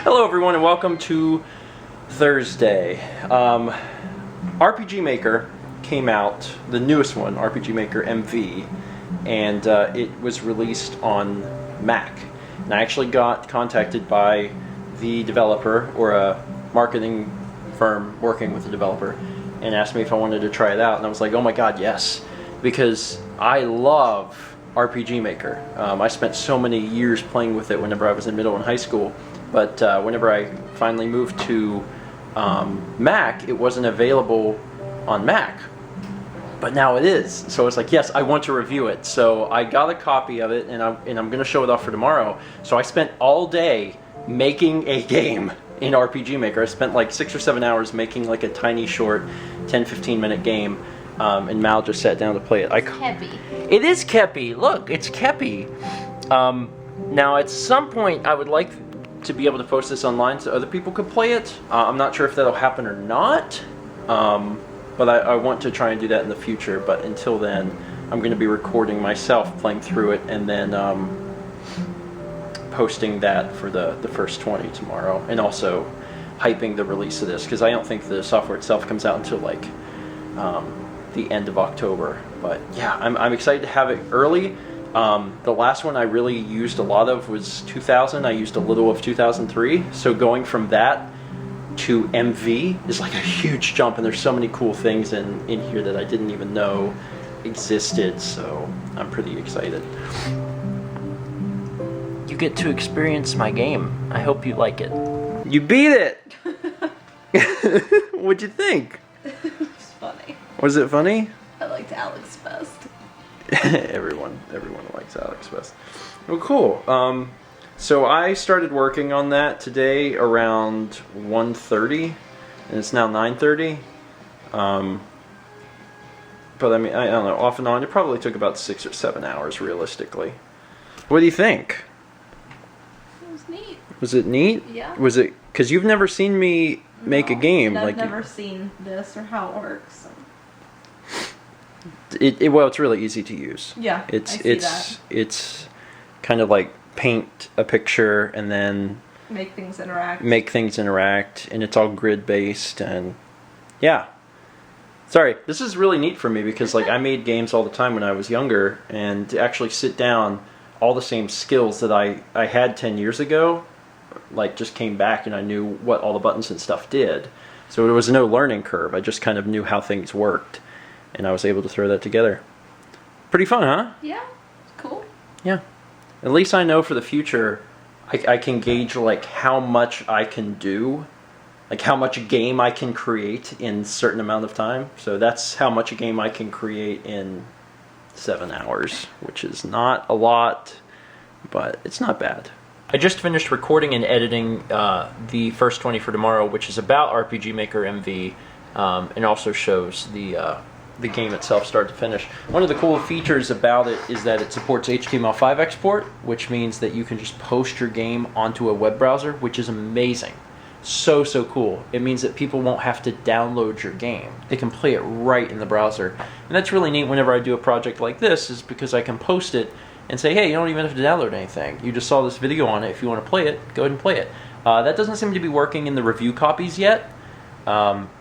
Hello everyone and welcome to Thursday. RPG Maker came out, the newest one, RPG Maker MV, and it was released on Mac. And I actually got contacted by the developer, or a marketing firm working with the developer, and asked me if I wanted to try it out. And I was like, oh my god, yes, because I love RPG Maker. I spent so many years playing with it whenever I was in middle and high school, but whenever I finally moved to Mac, it wasn't available on Mac, but now it is. So it's like, yes, I want to review it. So I got a copy of it, and I'm going to show it off for tomorrow. So I spent all day making a game in RPG Maker. I spent like 6 or 7 hours making like a tiny short 10-15 minute game, and Mal just sat down to play it. It's Kepi. It is Kepi. Look, it's Kepi. Now at some point I would like to be able to post this online so other people could play it. I'm not sure if that'll happen or not, but I want to try and do that in the future. But until then, I'm going to be recording myself playing through it, and then posting that for the first 20 tomorrow, and also hyping the release of this, because I don't think the software itself comes out until like the end of October. But yeah, I'm excited to have it early. The last one I really used a lot of was 2000. I used a little of 2003. So going from that to MV is like a huge jump, and there's so many cool things in here that I didn't even know existed. So I'm pretty excited. You get to experience my game. I hope you like it. You beat it! What'd you think? It was funny. Was it funny? I liked Alex best. Everyone likes Alex best. Well, cool. So I started working on that today around 1:30, and it's now 9:30. But I mean, I don't know, off and on, it probably took about 6 or 7 hours realistically. What do you think? It was neat. Was it neat? Yeah. Was it, because you've never seen me make a game? I've never seen this or how it works. So. Well, it's really easy to use. Yeah, it's kind of like paint a picture and then make things interact. And it's all grid based, and yeah. Sorry, this is really neat for me because like I made games all the time when I was younger, and to actually sit down, all the same skills that I had 10 years ago, like just came back, and I knew what all the buttons and stuff did. So there was no learning curve. I just kind of knew how things worked, and I was able to throw that together. Pretty fun, huh? Yeah, cool. Yeah. At least I know for the future, I can gauge like how much I can do, like how much a game I can create in a certain amount of time. So that's how much a game I can create in 7 hours, which is not a lot, but it's not bad. I just finished recording and editing the first 20 for tomorrow, which is about RPG Maker MV, and also shows the game itself start to finish. One of the cool features about it is that it supports HTML5 export, which means that you can just post your game onto a web browser, which is amazing. So cool. It means that people won't have to download your game. They can play it right in the browser. And that's really neat whenever I do a project like this, is because I can post it and say, hey, you don't even have to download anything. You just saw this video on it. If you want to play it, go ahead and play it. That doesn't seem to be working in the review copies yet.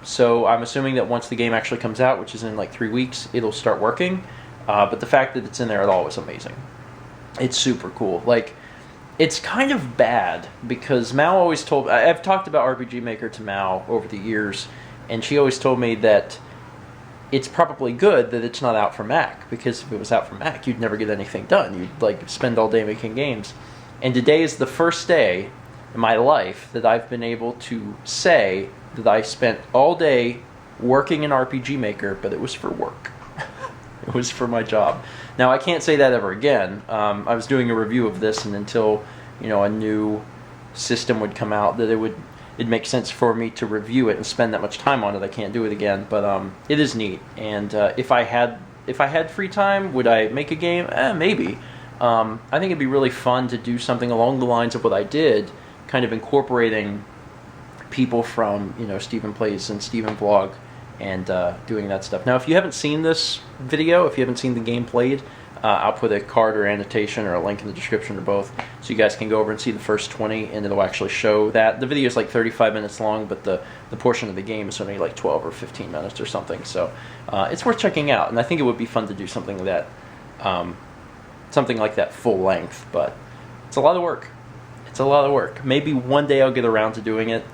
So I'm assuming that once the game actually comes out, which is in like 3 weeks, it'll start working. But the fact that it's in there at all is amazing. It's super cool. Like, it's kind of bad because Mal always told... I've talked about RPG Maker to Mal over the years, and she always told me that it's probably good that it's not out for Mac, because if it was out for Mac, you'd never get anything done. You'd like spend all day making games. And today is the first day in my life that I've been able to say that I spent all day working in RPG Maker, but it was for work. It was for my job. Now, I can't say that ever again. I was doing a review of this, and until, you know, a new system would come out that it'd make sense for me to review it and spend that much time on it, I can't do it again. But it is neat, and if I had free time, would I make a game? Maybe. I think it'd be really fun to do something along the lines of what I did, kind of incorporating people from, you know, Stephen Plays and Stephen Vlog, and doing that stuff. Now, if you haven't seen this video, if you haven't seen the game played, I'll put a card or annotation or a link in the description or both, so you guys can go over and see the first 20, and it'll actually show that. The video is like 35 minutes long, but the portion of the game is only like 12 or 15 minutes or something, so it's worth checking out, and I think it would be fun to do something like that full length, but it's a lot of work. It's a lot of work. Maybe one day I'll get around to doing it,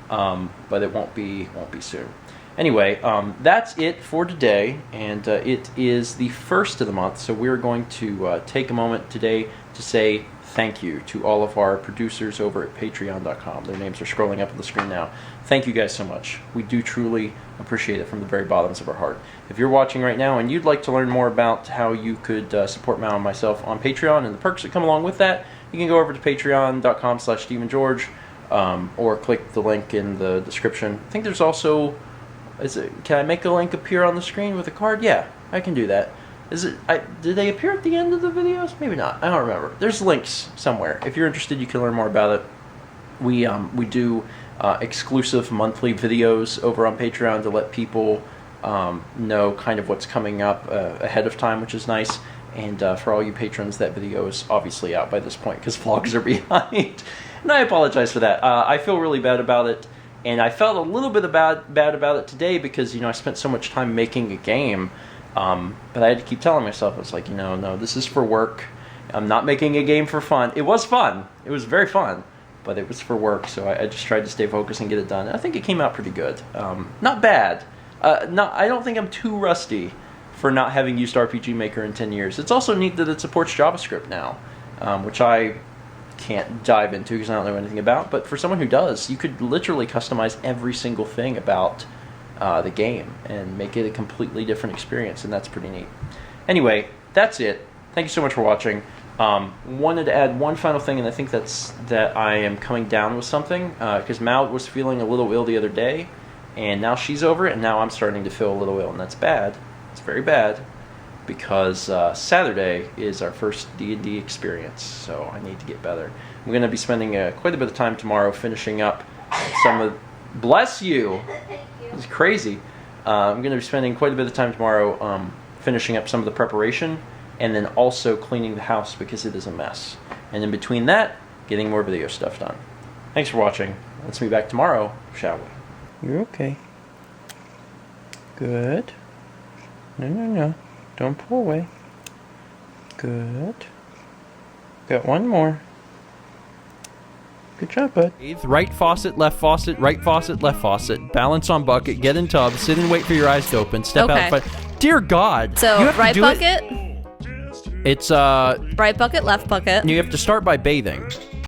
but it won't be soon. Anyway, that's it for today, and it is the first of the month, so we're going to take a moment today to say thank you to all of our producers over at patreon.com. Their names are scrolling up on the screen now. Thank you guys so much. We do truly appreciate it from the very bottoms of our heart. If you're watching right now and you'd like to learn more about how you could support Mal and myself on Patreon and the perks that come along with that, you can go over to patreon.com/StephenGeorge, or click the link in the description. I think there's also... can I make a link appear on the screen with a card? Yeah, I can do that. Did they appear at the end of the videos? Maybe not. I don't remember. There's links somewhere. If you're interested, you can learn more about it. We do exclusive monthly videos over on Patreon to let people know kind of what's coming up ahead of time, which is nice. And for all you patrons, that video is obviously out by this point because vlogs are behind. And I apologize for that. I feel really bad about it. And I felt a little bit bad about it today because, I spent so much time making a game. But I had to keep telling myself, I was like, no, this is for work. I'm not making a game for fun. It was fun. It was very fun. But it was for work, so I just tried to stay focused and get it done. And I think it came out pretty good. Not bad. I don't think I'm too rusty for not having used RPG Maker in 10 years. It's also neat that it supports JavaScript now, which I can't dive into because I don't know anything about, but for someone who does, you could literally customize every single thing about the game and make it a completely different experience, and that's pretty neat. Anyway, that's it. Thank you so much for watching. Wanted to add one final thing, and I think that I am coming down with something, because Mal was feeling a little ill the other day, and now she's over it, and now I'm starting to feel a little ill, and that's bad. It's very bad. Because Saturday is our first D&D experience, so I need to get better. I'm going to be spending quite a bit of time tomorrow finishing up some of... Bless you! It's crazy. I'm going to be spending quite a bit of time tomorrow finishing up some of the preparation, and then also cleaning the house because it is a mess. And in between that, getting more video stuff done. Thanks for watching. Let's meet back tomorrow, shall we? You're okay. Good. No. Don't pull away. Good. Got one more. Good job, bud. Right faucet, left faucet, right faucet, left faucet. Balance on bucket, get in tub, sit and wait for your eyes to open, step out. Dear God. So, you have right to do bucket? It's, right bucket, left bucket. You have to start by bathing.